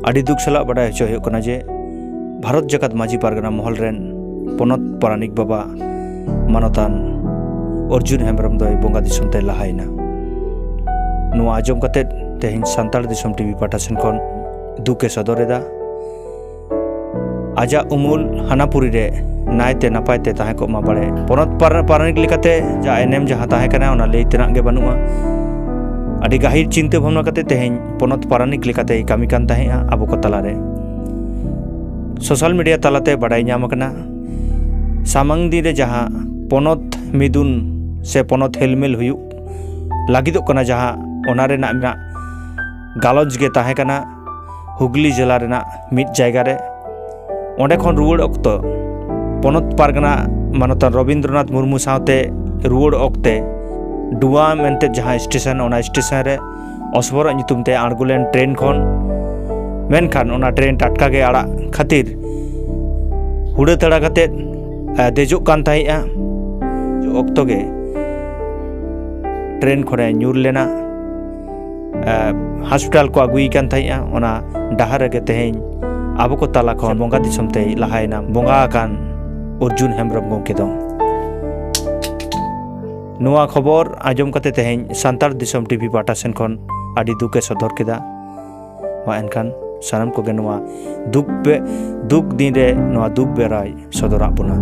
आदि दुख सला बड़ा हचो हुयो कना जे भारत जगत माझी पारगना महल रेन पोनत पारानिक बाबा मानतान अर्जुन हेम्ब्रम दय बंगा दिसम ते लहायना नुआ आजम कते तेहिन सांताल दिसम टीवी पाटा सेन खन दुखे सदरेदा आजा उमुल हानापुरी रे नायते नापायते ताहे को मा बाड़े पोनत पारानिक लेकाते जा एनएम जहां ताहे कना ओना लई तेना गे बनुआ आदि गाहिर चिंता भावना कते तेहिन पोनत पारानिक लेकाते कामी कान ताहेआ आबो को तलारे सोशल मीडिया तलाते बाड़ाय ᱧᱟᱢ कना सामंग दिन रे जहां पोनत मिदुन से पोनत हेलमेल हुयु लागिदो कना जहां ओना रे ना गालज गे ताहे कना हुगली जिला रे मिद जायगा रे ओंडे खन रुवाड़ अक्तो पोनत पारगना मानतान रविंद्रनाथ मुर्मू सावते रुवाड़ अक्ते डुआ मेनते जहां स्टेशन ओना स्टेशन रे असबर नितुमते आड़गुलेन ट्रेन खन मेनखान ओना ट्रेन टाटका गे आड़ा खातिर हुड़ा तड़ा कते देजो कान ताहेआ अक्तो गे ट्रेन खने ᱧᱩᱨ लेना हॉस्पिटल को आगुई कान ताहेआ ओना डाहर गे तेहेन आबो को ताला खन बंगा दिसम ते लहायना बंगा कान अर्जुन हेम्ब्रम गंके दो नुआ खबर आजम कते तेहेन सांतार दिसम टीवी पाटा सेन खन आदि दुखे सदर केदा मा एनखान सानाम को गे नुआ दुख दिन रे नुआ दुख बेराय सदरा बुना।